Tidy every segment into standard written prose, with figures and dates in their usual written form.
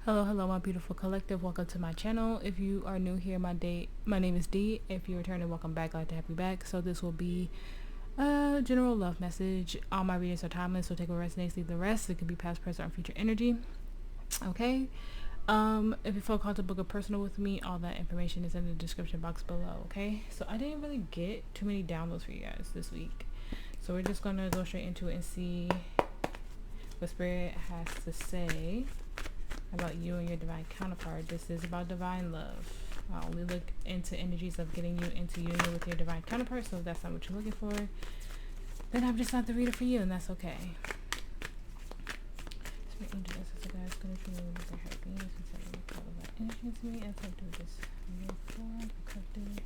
Hello, my beautiful collective. Welcome to my channel. If you are new here, my name is Dee. If you're returning, welcome back. Glad to have you back. So this will be a general love message. All my readings are timeless, so take what resonates, leave the rest. It could be past, present, or future energy. Okay. If you feel called to book a personal with me, all that information is in the description box below. Okay. So I didn't really get too many downloads for you guys this week, so we're just gonna go straight into it and see what Spirit has to say about you and your divine counterpart. This is about divine love. I only look into energies of getting you into union with your divine counterpart, so if that's not what you're looking for, then I'm just not the reader for you, and that's okay. Spirit angel ancestor guys, gonna treat me with their heart beings and send me all of that energy to me as I do this. Move forward, collective,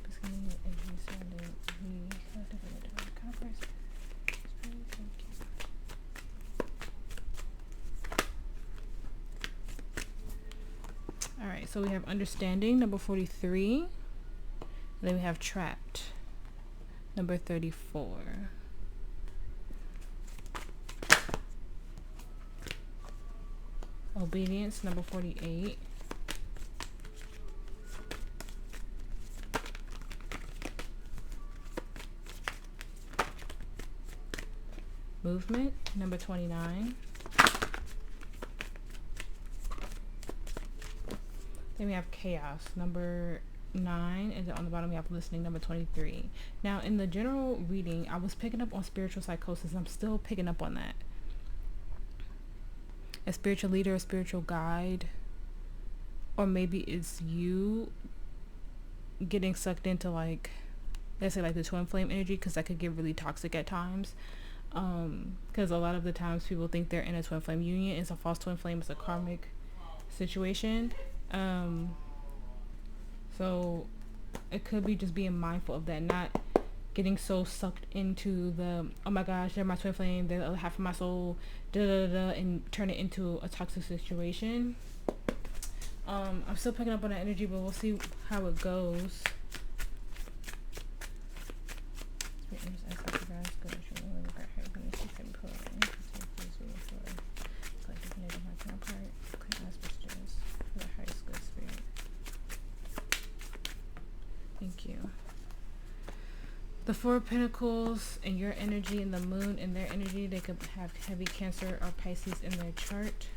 becoming your energy surrounding me, collective and your divine counterpart. Spirit, thank you. Alright, so we have understanding, number 43. Then we have trapped, number 34. Obedience, number 48. Movement, number 29. Then we have chaos, number 9, and then on the bottom we have listening, number 23. Now in the general reading, I was picking up on spiritual psychosis. I'm still picking up on that. A spiritual leader, a spiritual guide, or maybe it's you getting sucked into, like, let's say like the twin flame energy, because that could get really toxic at times. Because a lot of the times people think they're in a twin flame union. It's a false twin flame. It's a karmic situation. So it could be just being mindful of that, not getting so sucked into the, oh my gosh, they're my twin flame, they're the other half of my soul, and turn it into a toxic situation. I'm still picking up on that energy, but we'll see how it goes. Thank you. The Four of Pentacles and your energy, and the Moon and their energy, they could have heavy Cancer or Pisces in their chart.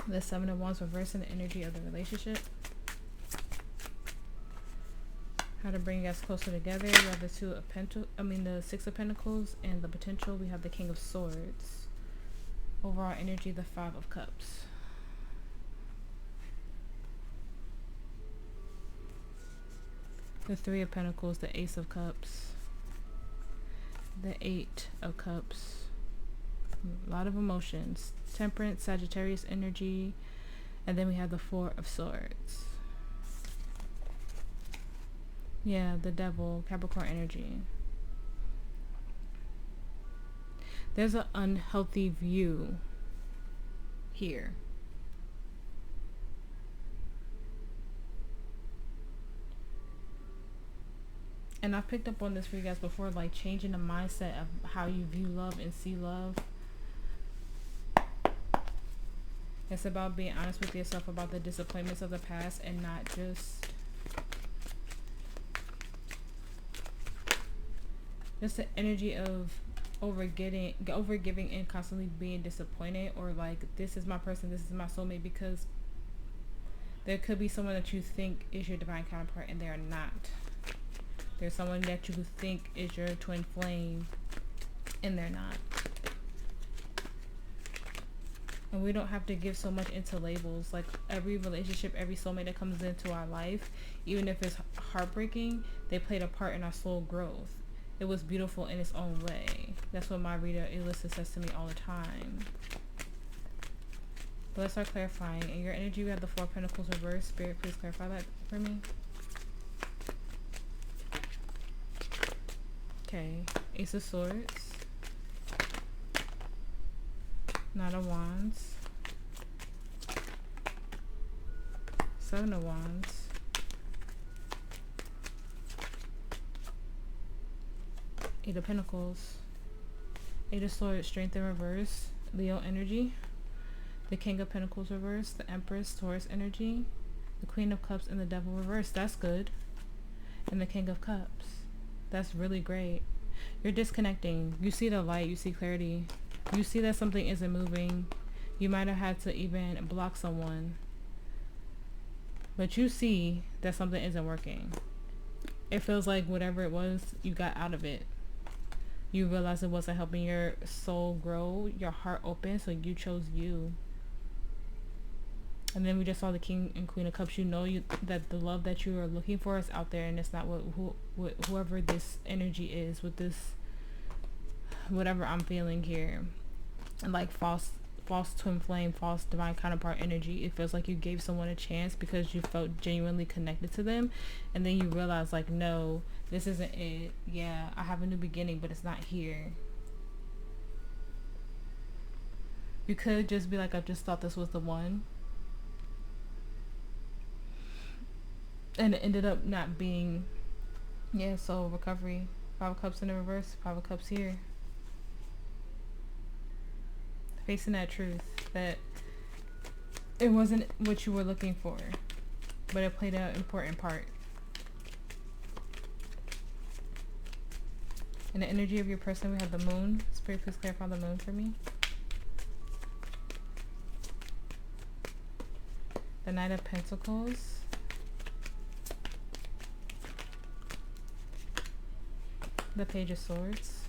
The Seven of Wands reversing the energy of the relationship. How to bring you guys closer together. We have the the Six of Pentacles, and the potential. We have the King of Swords. Overall energy, the Five of Cups. The Three of Pentacles, the Ace of Cups, the Eight of Cups. A lot of emotions. Temperance, Sagittarius energy, and then we have the Four of Swords. Yeah, the Devil, Capricorn energy. There's an unhealthy view here. And I've picked up on this for you guys before, like changing the mindset of how you view love and see love. It's about being honest with yourself about the disappointments of the past, and not just the energy of overgiving and constantly being disappointed, or like, this is my person, this is my soulmate, because there could be someone that you think is your divine counterpart and they are not. There's someone that you think is your twin flame and they're not. And we don't have to give so much into labels. Like, every relationship, every soulmate that comes into our life, even if it's heartbreaking, they played a part in our soul growth. It was beautiful in its own way. That's what my reader Alyssa says to me all the time. But let's start clarifying. In your energy, we have the Four of Pentacles reversed. Spirit, please clarify that for me. Okay. Ace of Swords. Knight of Wands. Seven of Wands. Eight of Pentacles. Eight of Swords, Strength in reverse. Leo energy. The King of Pentacles reverse. The Empress, Taurus energy. The Queen of Cups and the Devil reverse. That's good. And the King of Cups. That's really great. You're disconnecting. You see the light. You see clarity. You see that something isn't moving. You might have had to even block someone. But you see that something isn't working. It feels like whatever it was, you got out of it. You realize it wasn't helping your soul grow, your heart open, so you chose you. And then we just saw the King and Queen of Cups. You know that the love that you are looking for is out there, and it's not whoever this energy is with this, whatever I'm feeling here. And like false twin flame, false divine counterpart energy. It feels like you gave someone a chance because you felt genuinely connected to them, and then you realize like, no, this isn't it. Yeah, I have a new beginning, but it's not here. You could just be like, I just thought this was the one, and it ended up not being. Yeah, so recovery. Five of Cups in the reverse, Five of Cups here. Facing that truth that it wasn't what you were looking for, but it played an important part. In the energy of your person, we have the Moon. Spirit, please clarify the Moon for me. The Knight of Pentacles. The Page of Swords.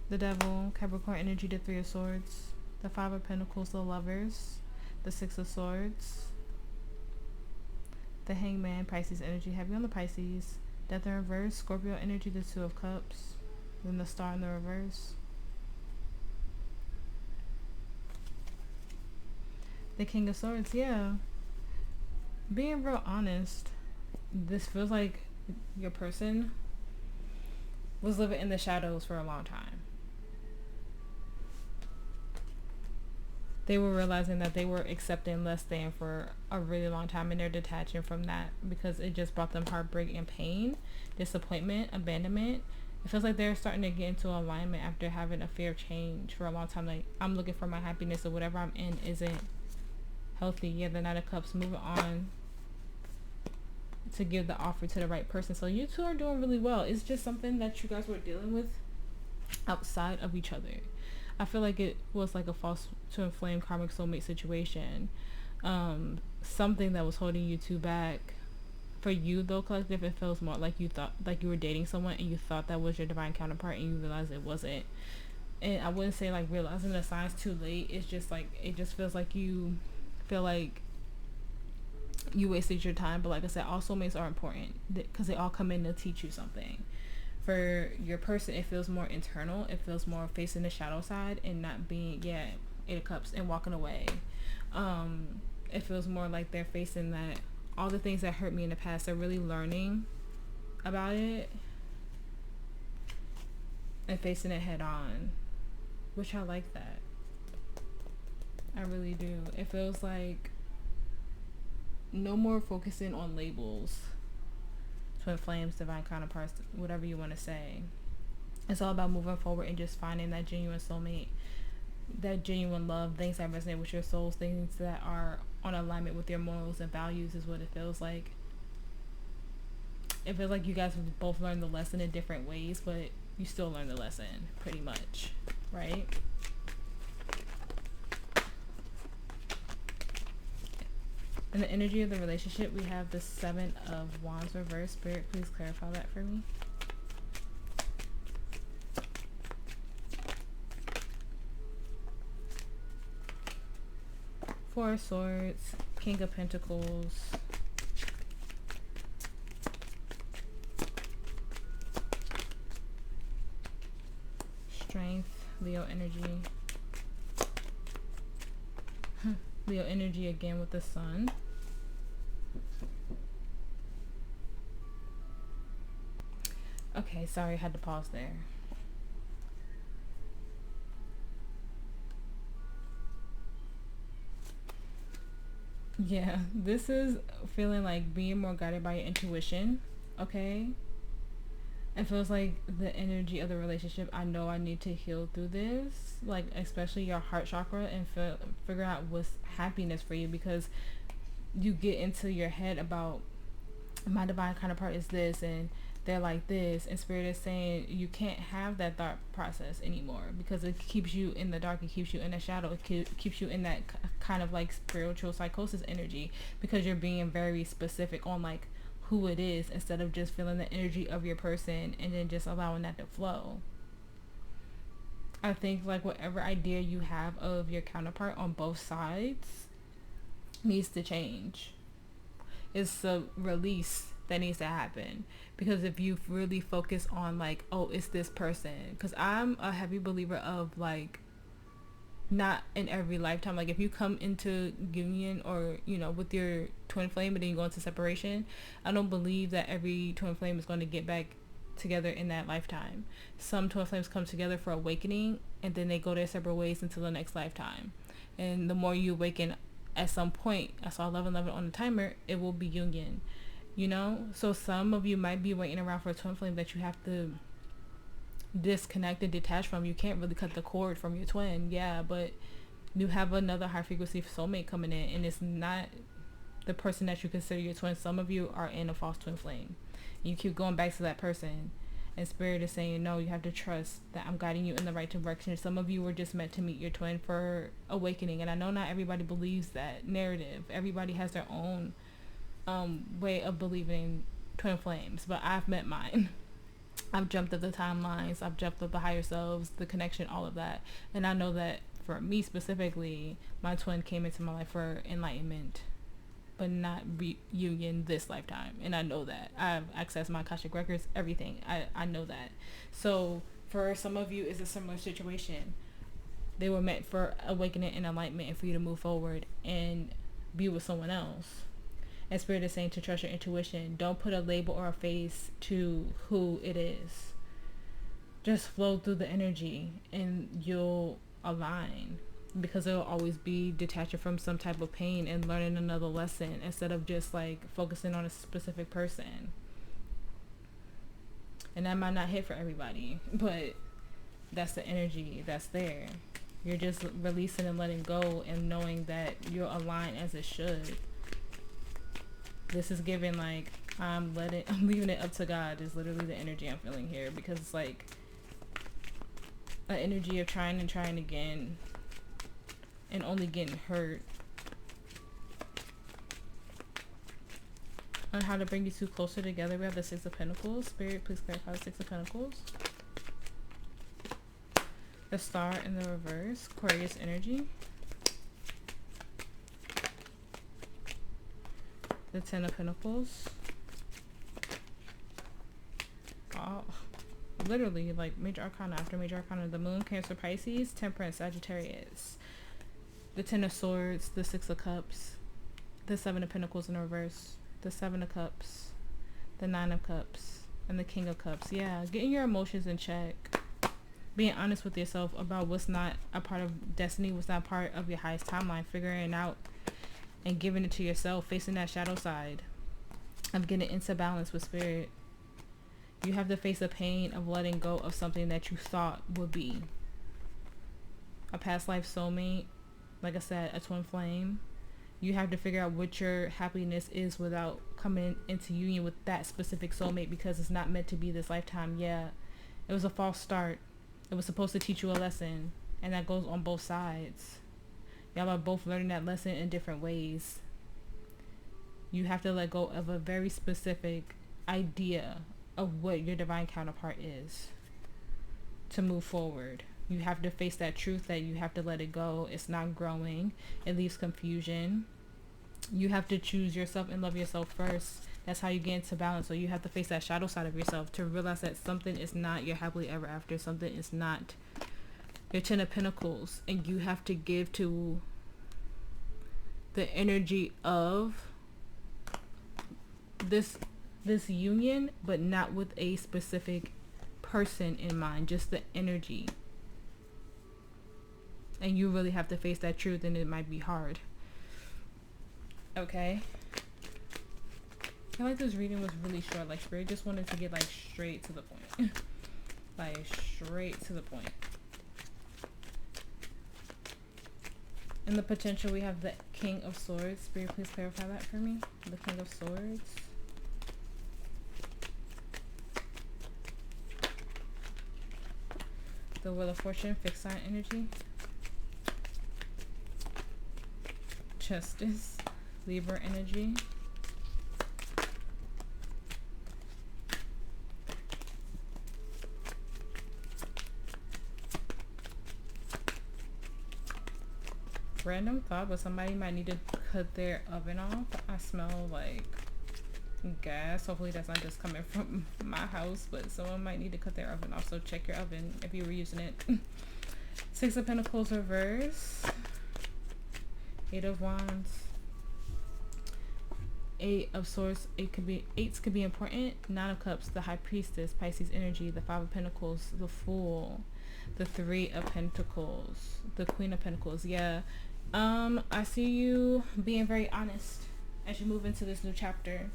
The Devil, Capricorn energy, the Three of Swords. The Five of Pentacles, the Lovers. The Six of Swords. The Hangman, Pisces energy, heavy on the Pisces. Death in reverse, Scorpio energy, the Two of Cups. Then the Star in the reverse. The King of Swords, yeah. Being real honest, this feels like your person was living in the shadows for a long time. They were realizing that they were accepting less than for a really long time, and they're detaching from that because it just brought them heartbreak and pain, disappointment, abandonment. It feels like they're starting to get into alignment after having a fear of change for a long time. Like, I'm looking for my happiness, or whatever I'm in isn't healthy. Yeah, the Knight of Cups, moving on to give the offer to the right person. So you two are doing really well. It's just something that you guys were dealing with outside of each other. I feel like it was like a false twin flame karmic soulmate situation. Something that was holding you two back. For you though, collective, it feels more like you thought, like you were dating someone and you thought that was your divine counterpart, and you realized it wasn't. And I wouldn't say like realizing the signs too late. It's just like, it just feels like you feel like you wasted your time. But like I said, all soulmates are important because they all come in to teach you something. For your person, it feels more internal. It feels more facing the shadow side and not being, yeah, Eight of Cups and walking away. It feels more like they're facing that, all the things that hurt me in the past, they're really learning about it and facing it head on, which I like that. I really do. It feels like no more focusing on labels. Twin flames, divine counterparts, whatever you want to say. It's all about moving forward and just finding that genuine soulmate, that genuine love, things that resonate with your souls, things that are on alignment with your morals and values is what it feels like. It feels like you guys have both learned the lesson in different ways, but you still learn the lesson pretty much, right? In the energy of the relationship, we have the Seven of Wands reverse. Spirit, please clarify that for me. Four of Swords, King of Pentacles, Strength, Leo energy. Leo energy again with the Sun. Okay, sorry, I had to pause there. Yeah, this is feeling like being more guided by your intuition okay? It feels like the energy of the relationship, I know I need to heal through this, like especially your heart chakra, and figure out what's happiness for you, because you get into your head about my divine counterpart is this and they're like this, and spirit is saying you can't have that thought process anymore, because it keeps you in the dark, it keeps you in the shadow, it keeps you in that kind of like spiritual psychosis energy, because you're being very specific on like who it is, instead of just feeling the energy of your person and then just allowing that to flow. I think like whatever idea you have of your counterpart on both sides needs to change. It's a release that needs to happen, because if you really focus on like, oh, it's this person, because I'm a heavy believer of like, not in every lifetime, like if you come into union or with your twin flame and then you go into separation, I don't believe that every twin flame is going to get back together in that lifetime. Some twin flames come together for awakening and then they go their separate ways until the next lifetime, and the more you awaken, at some point, I saw 1111 on the timer, it will be union, so some of you might be waiting around for a twin flame that you have to disconnect and detach from. You can't really cut the cord from your twin, yeah, but you have another high frequency soulmate coming in, and it's not the person that you consider your twin. Some of you are in a false twin flame. You keep going back to that person, and spirit is saying, no, you have to trust that I'm guiding you in the right direction. Some of you were just meant to meet your twin for awakening, and I know not everybody believes that narrative. Everybody has their own way of believing twin flames, but I've met mine. I've jumped up the timelines, I've jumped up the higher selves, the connection, all of that, and I know that for me specifically, my twin came into my life for enlightenment, but not reunion this lifetime, and I know that. I've accessed my Akashic records, everything. I know that. So for some of you, it's a similar situation. They were meant for awakening and enlightenment, and for you to move forward and be with someone else. And spirit is saying to trust your intuition. Don't put a label or a face to who it is. Just flow through the energy and you'll align, because it'll always be detaching from some type of pain and learning another lesson, instead of just like focusing on a specific person. And that might not hit for everybody, but that's the energy that's there. You're just releasing and letting go and knowing that you're aligned as it should. This is giving like, I'm leaving it up to God is literally the energy I'm feeling here, because it's like an energy of trying and trying again and only getting hurt. On how to bring you two closer together, we have the Six of Pentacles. Spirit, please clarify the Six of Pentacles. The Star in the reverse, Aquarius energy. The Ten of Pentacles. Oh, literally like major arcana after major arcana. The Moon, Cancer, Pisces, Temperance, Sagittarius. The Ten of Swords, the Six of Cups, the Seven of Pentacles in reverse, the Seven of Cups, the Nine of Cups, and the King of Cups. Yeah, getting your emotions in check. Being honest with yourself about what's not a part of destiny, what's not part of your highest timeline. Figuring out and giving it to yourself, facing that shadow side of getting into balance with spirit. You have to face the pain of letting go of something that you thought would be a past life soulmate, like I said, a twin flame. You have to figure out what your happiness is without coming into union with that specific soulmate, because it's not meant to be this lifetime. Yeah, it was a false start. It was supposed to teach you a lesson, and that goes on both sides. Y'all are both learning that lesson in different ways. You have to let go of a very specific idea of what your divine counterpart is to move forward. You have to face that truth that you have to let it go. It's not growing. It leaves confusion. You have to choose yourself and love yourself first. That's how you get into balance. So you have to face that shadow side of yourself to realize that something is not your happily ever after. Something is not your Ten of Pentacles, and you have to give to the energy of this union, but not with a specific person in mind, just the energy. And you really have to face that truth, and it might be hard. Okay, I feel like this reading was really short. Like Spirit just wanted to get like straight to the point. Like straight to the point. In the potential, we have the King of Swords. Spirit, please clarify that for me. The King of Swords. The Wheel of Fortune, fixed sign energy. Justice, Libra energy. Random thought, but somebody might need to cut their oven off. I smell like gas. Hopefully that's not just coming from my house, but someone might need to cut their oven off. So check your oven if you were using it. Six of Pentacles reverse. Eight of Wands. Eight of Swords. Eights could be important. Nine of Cups, the High Priestess, Pisces energy. The Five of Pentacles, the Fool. The Three of Pentacles, the Queen of Pentacles. Yeah. I see you being very honest as you move into this new chapter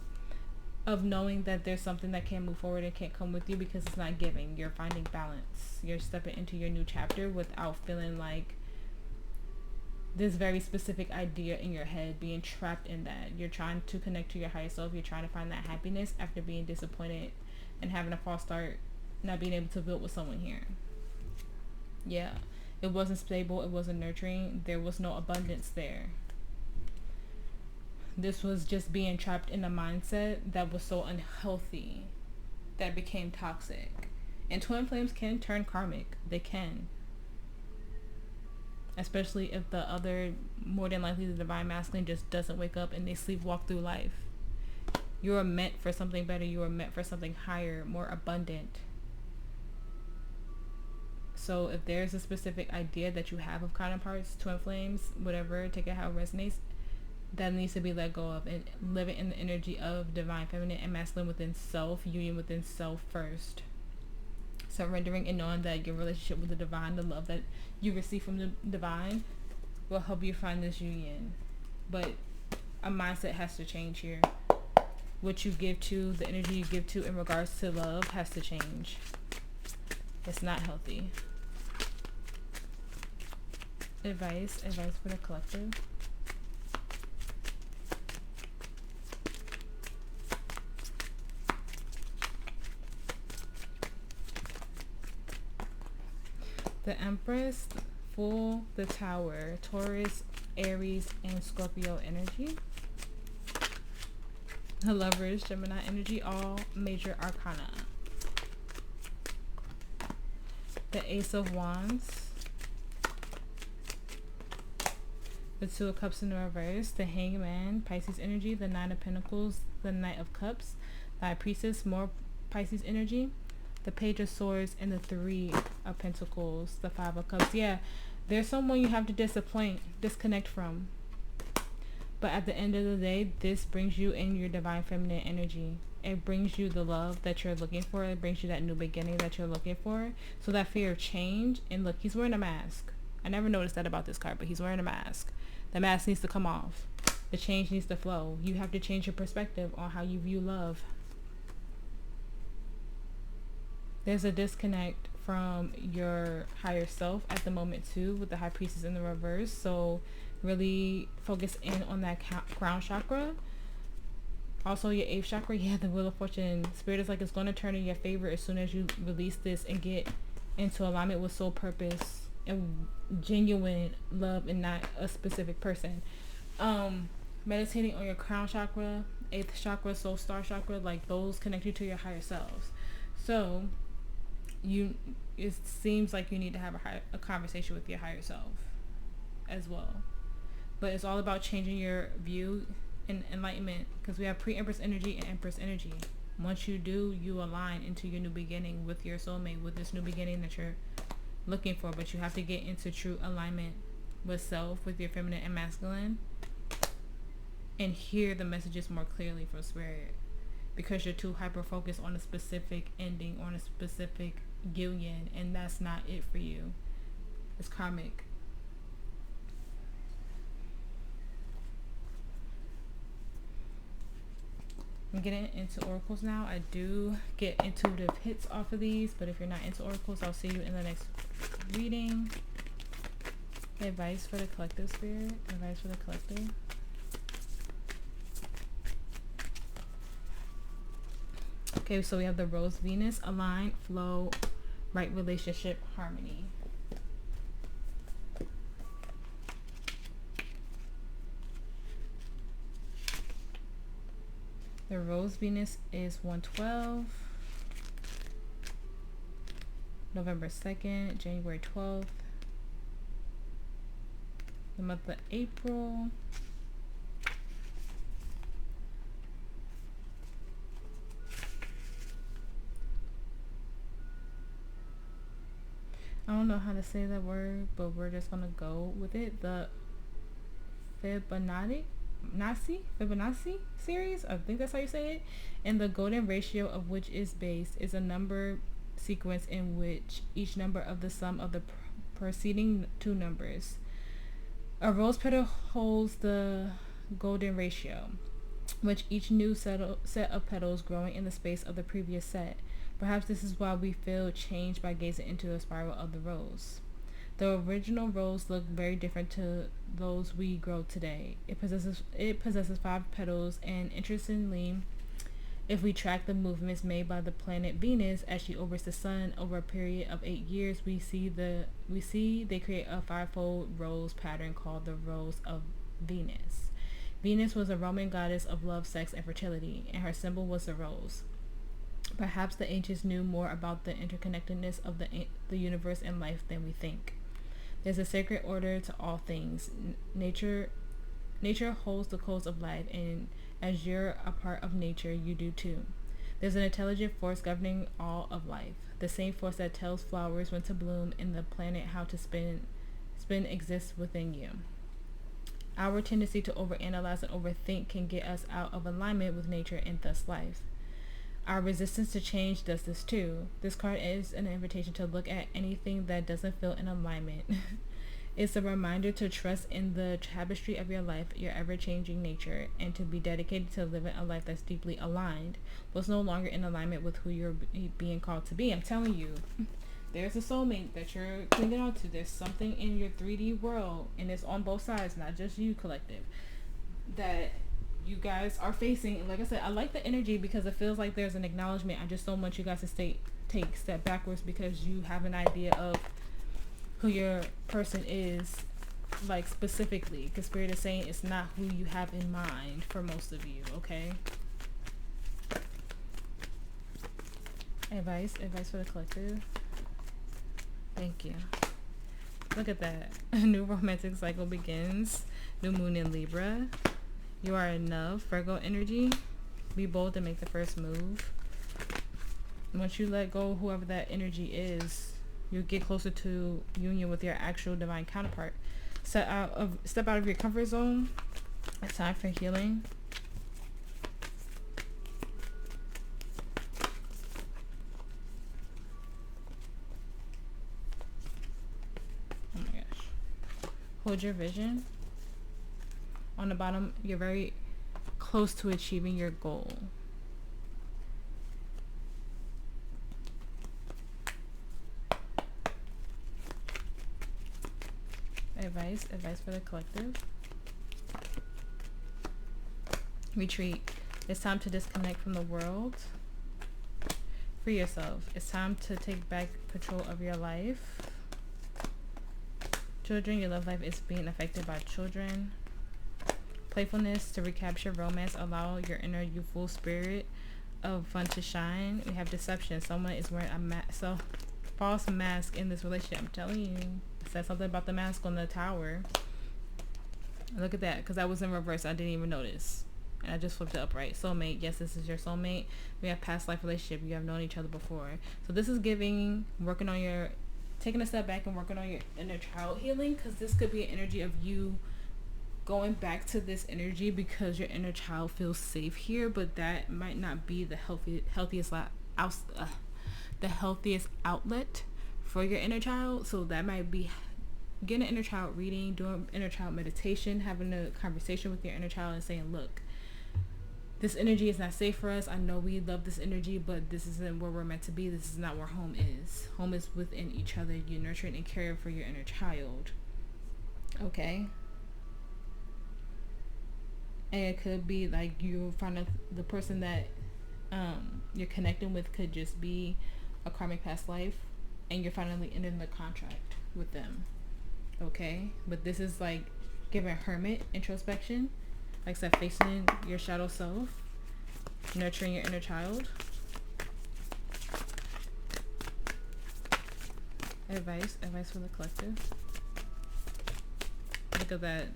of knowing that there's something that can't move forward and can't come with you because it's not giving. You're finding balance. You're stepping into your new chapter without feeling like this very specific idea in your head, being trapped in that. You're trying to connect to your higher self. You're trying to find that happiness after being disappointed and having a false start, not being able to build with someone here. Yeah. It wasn't stable. It wasn't nurturing. There was no abundance there. This was just being trapped in a mindset that was so unhealthy that became toxic. And twin flames can turn karmic. They can. Especially if the other, more than likely the divine masculine, just doesn't wake up and they sleepwalk through life. You are meant for something better. You are meant for something higher, more abundant. So if there's a specific idea that you have of counterparts, twin flames, whatever, take it how it resonates, that needs to be let go of and live it in the energy of divine feminine and masculine within self, union within self first. Surrendering and knowing that your relationship with the divine, the love that you receive from the divine, will help you find this union. But a mindset has to change here. What you give to, the energy you give to in regards to love has to change. It's not healthy. Advice for the collective. The Empress, Fool, the Tower, Taurus, Aries, and Scorpio energy. The Lovers, Gemini energy, all major arcana. The Ace of Wands. The Two of Cups in the reverse. The Hangman, Pisces energy. The Nine of Pentacles, the Knight of Cups. The High Priestess, more Pisces energy. The Page of Swords, and the Three of Pentacles, the Five of Cups. Yeah, there's someone you have to disconnect from. But at the end of the day, this brings you in your divine feminine energy. It brings you the love that you're looking for. It brings you that new beginning that you're looking for. So that fear of change, and look, he's wearing a mask. I never noticed that about this card, but he's wearing a mask. The mask needs to come off. The change needs to flow. You have to change your perspective on how you view love. There's a disconnect from your higher self at the moment too, with the High Priestess in the reverse. So really focus in on that crown chakra. Also your 8th chakra. Yeah, the Wheel of Fortune. Spirit is like it's going to turn in your favor as soon as you release this and get into alignment with soul purpose and genuine love and not a specific person. Meditating on your crown chakra, 8th chakra, soul star chakra, like those connect you to your higher selves. So it seems like you need to have a conversation with your higher self as well. But it's all about changing your view and enlightenment, because we have pre-Empress energy and Empress energy. Once you do, you align into your new beginning with your soulmate, with this new beginning that you're looking for. But you have to get into true alignment with self, with your feminine and masculine, and hear the messages more clearly from Spirit, because you're too hyper focused on a specific ending, on a specific union, and that's not it for you. It's karmic. I'm getting into oracles now. I do get intuitive hits off of these, but if you're not into oracles, I'll see you in the next reading. Advice for the collective, spirit. Advice for the collective. Okay, so we have the Rose Venus, align, flow, right relationship, harmony. The Rose Venus is 112, November 2nd, January 12th, the month of April. I don't know how to say that word, but we're just gonna go with it. The Fibonacci series, I think that's how you say it, and the golden ratio of which is based is a number sequence in which each number of the sum of the preceding two numbers. A rose petal holds the golden ratio, which each new set of petals growing in the space of the previous set. Perhaps this is why we feel changed by gazing into the spiral of the rose. The original rose looked very different to those we grow today. It possesses 5 petals, and interestingly, if we track the movements made by the planet Venus as she orbits the sun over a period of 8 years, we see they create a 5-fold rose pattern called the Rose of Venus. Venus was a Roman goddess of love, sex, and fertility, and her symbol was the rose. Perhaps the ancients knew more about the interconnectedness of the universe and life than we think. There's a sacred order to all things. Nature holds the codes of life, and as you're a part of nature, you do too. There's an intelligent force governing all of life. The same force that tells flowers when to bloom and the planet how to spin exists within you. Our tendency to overanalyze and overthink can get us out of alignment with nature and thus life. Our resistance to change does this too. This card is an invitation to look at anything that doesn't feel in alignment. It's a reminder to trust in the tapestry of your life, your ever-changing nature, and to be dedicated to living a life that's deeply aligned, but no longer in alignment with who you're being called to be. I'm telling you, there's a soulmate that you're clinging on to. There's something in your 3D world, and it's on both sides, not just you, collective, that you guys are facing. And like I said, I like the energy because it feels like there's an acknowledgement. I just don't want you guys to take a step backwards because you have an idea of who your person is, like specifically, because Spirit is saying it's not who you have in mind for most of you. Okay, advice for the collective. Thank you. Look at that. A new romantic cycle begins. New moon in Libra. You are enough. Virgo energy. Be bold and make the first move. Once you let go of whoever that energy is, you'll get closer to union with your actual divine counterpart. Step out of your comfort zone. It's time for healing. Oh my gosh. Hold your vision. On the bottom, you're very close to achieving your goal. Advice for the collective. Retreat. It's time to disconnect from the world. Free yourself. It's time to take back control of your life. Children, your love life is being affected by children. Playfulness to recapture romance. Allow your inner youthful spirit of fun to shine. We have deception. Someone is wearing a false mask in this relationship. I'm telling you. It said something about the mask on the tower. Look at that, because that was in reverse. I didn't even notice. And I just flipped it upright. Soulmate. Yes, this is your soulmate. We have past life relationship. You have known each other before. So this is taking a step back and working on your inner child healing, because this could be an energy of you going back to this energy because your inner child feels safe here, but that might not be the healthiest outlet for your inner child. So that might be getting an inner child reading, doing inner child meditation, having a conversation with your inner child and saying, look, This energy is not safe for us. I know we love this energy, but this isn't where we're meant to be. This is not where home is. Home is within each other. You're nurturing and caring for your inner child. Okay? And it could be like you find the person that you're connecting with could just be a karmic past life, and you're finally ending the contract with them. Okay? But this is like giving hermit introspection. Like I said, facing your shadow self, nurturing your inner child. Advice for the collective. Look at that.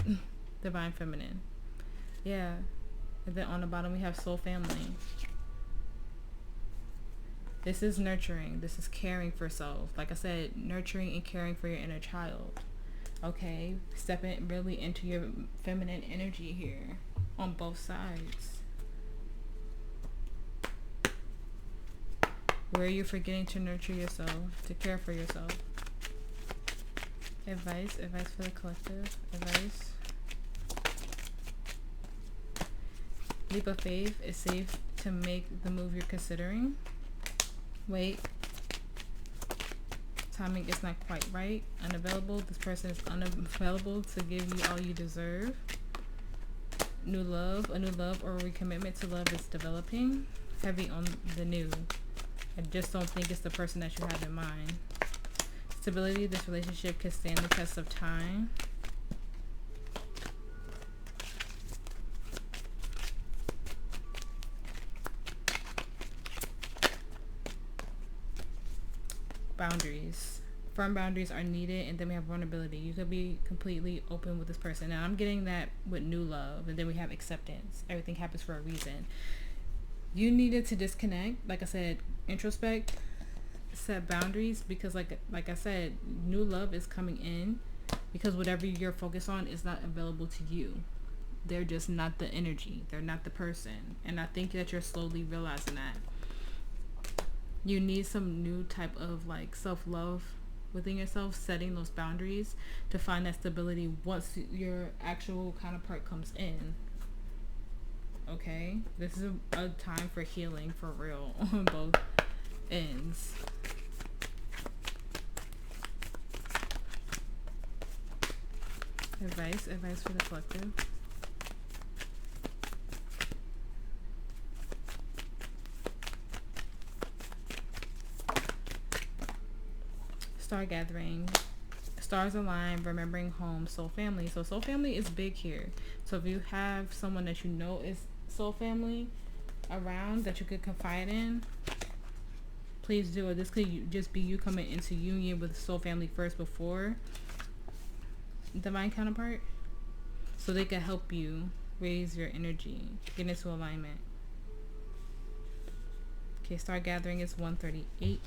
Divine feminine. Yeah. And then on the bottom we have soul family. This is nurturing. This is caring for self. Like I said, nurturing and caring for your inner child. Okay, stepping really into your feminine energy here on both sides. Where you're forgetting to nurture yourself, to care for yourself. Advice for the collective. Advice. Leap of faith. Is safe to make the move you're considering. Wait. Timing is not quite right. Unavailable. This person is unavailable to give you all you deserve. New love. A new love or recommitment to love is developing. Heavy on the new. I just don't think it's the person that you have in mind. Stability. This relationship can stand the test of time. Boundaries. Firm boundaries are needed, and then we have vulnerability. You could be completely open with this person. Now I'm getting that with new love, and then we have acceptance. Everything happens for a reason. You needed to disconnect, like I said, introspect, set boundaries, because like I said, new love is coming in because whatever you're focused on is not available to you. They're just not the energy. They're not the person. And I think that you're slowly realizing that. You need some new type of like self-love within yourself, setting those boundaries to find that stability once your actual counterpart comes in. Okay? This is a time for healing for real on both ends. Advice for the collective. Star gathering. Stars align, remembering home, soul family. So soul family is big here. So if you have someone that you know is soul family around that you could confide in, please do it. This could just be you coming into union with soul family first before divine counterpart, so they can help you raise your energy, get into alignment. Okay, star gathering is 138.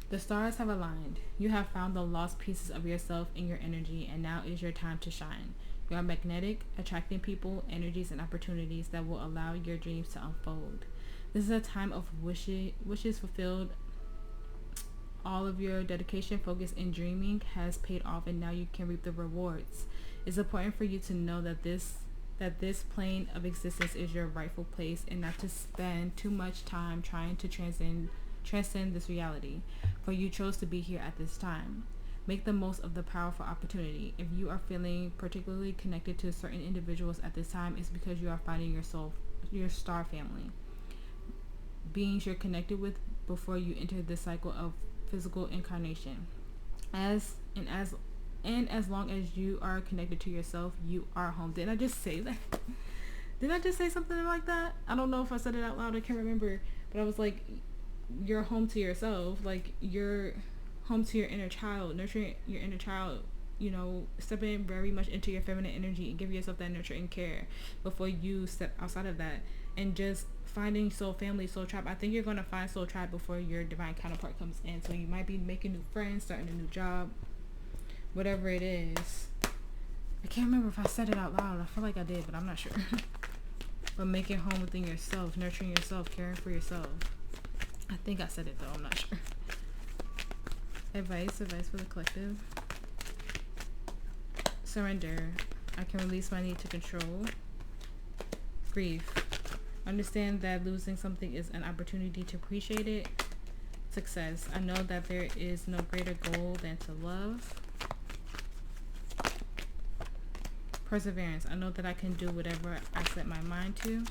The stars have aligned. You have found the lost pieces of yourself in your energy, and now is your time to shine. You are magnetic, attracting people, energies, and opportunities that will allow your dreams to unfold. This is a time of wishes fulfilled. All of your dedication, focus, and dreaming has paid off, and now you can reap the rewards. It's important for you to know that this plane of existence is your rightful place, and not to spend too much time trying to transcend this reality, for you chose to be here at this time. Make the most of the powerful opportunity. If you are feeling particularly connected to certain individuals at this time, it's because you are finding your star family, beings you're connected with before you enter this cycle of physical incarnation. As long as you are connected to yourself, you are home. Didn't I just say that? Didn't I just say something like that? I don't know if I said it out loud. I can't remember. But I was like, you're home to yourself. Like, you're home to your inner child. Nurturing your inner child. You know, stepping very much into your feminine energy and give yourself that nurture and care before you step outside of that. And just finding soul family, soul tribe. I think you're going to find soul tribe before your divine counterpart comes in. So you might be making new friends, starting a new job, whatever it is. I can't remember if I said it out loud. I feel like I did, but I'm not sure. But making home within yourself, nurturing yourself, caring for yourself. I think I said it though, I'm not sure. Advice for the collective. Surrender. I can release my need to control. Grief. Understand that losing something is an opportunity to appreciate it. Success. I know that there is no greater goal than to love. Perseverance. I know that I can do whatever I set my mind to.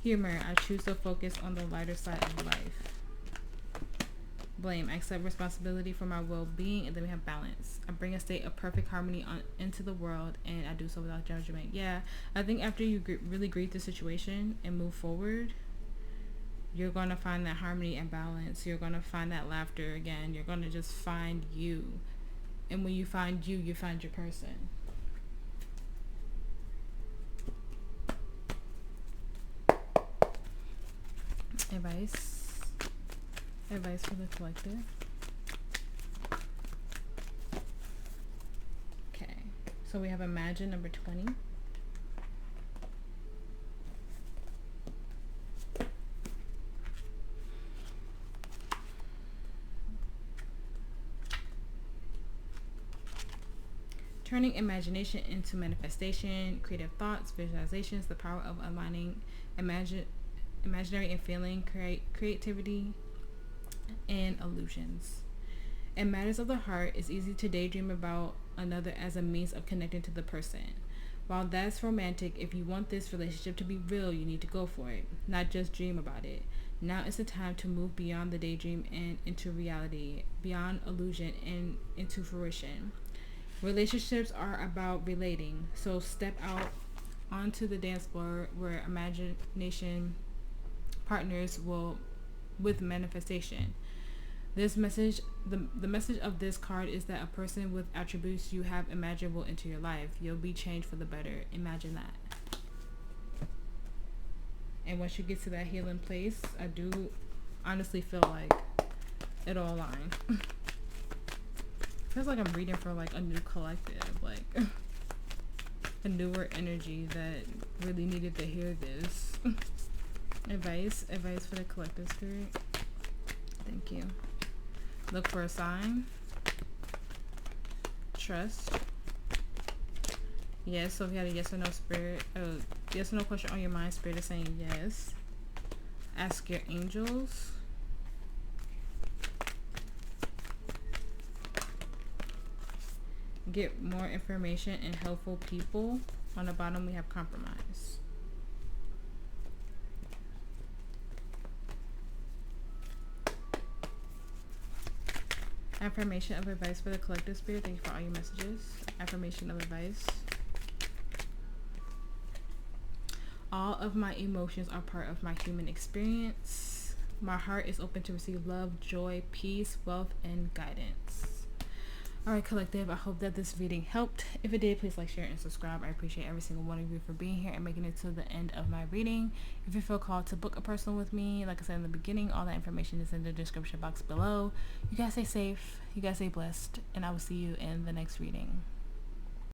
Humor. I choose to focus on the lighter side of life. Blame. I accept responsibility for my well-being. And then we have balance. I bring a state of perfect harmony into the world, and I do so without judgment. Yeah, I think after you really grieve the situation and move forward, you're going to find that harmony and balance. You're going to find that laughter again. You're going to just find you. And when you find you, you find your person. Advice for the collective. Okay, so we have Imagine number 20. Turning imagination into manifestation, creative thoughts, visualizations, the power of aligning imaginary and feeling, creativity, and illusions. In matters of the heart, it's easy to daydream about another as a means of connecting to the person. While that's romantic, if you want this relationship to be real, you need to go for it, not just dream about it. Now is the time to move beyond the daydream and into reality, beyond illusion and into fruition. Relationships are about relating, so step out onto the dance floor where imagination partners will with manifestation. This message, the message of this card is that a person with attributes you have imagined will enter your life. You'll be changed for the better. Imagine that. And once you get to that healing place, I do honestly feel like it'll align. Feels like I'm reading for like a new collective, like a newer energy that really needed to hear this. Advice for the collective spirit. Thank you. Look for a sign. Trust. Yes, so if you had a yes or no spirit, yes or no question on your mind, spirit is saying yes. Ask your angels. Get more information and helpful people. On the bottom we have compromise. Affirmation of advice for the collective spirit. Thank you for all your messages. Affirmation of advice. All of my emotions are part of my human experience. My heart is open to receive love, joy, peace, wealth, and guidance. Alright, collective, I hope that this reading helped. If it did, please like, share, and subscribe. I appreciate every single one of you for being here and making it to the end of my reading. If you feel called to book a personal with me, like I said in the beginning, all that information is in the description box below. You guys stay safe, you guys stay blessed, and I will see you in the next reading.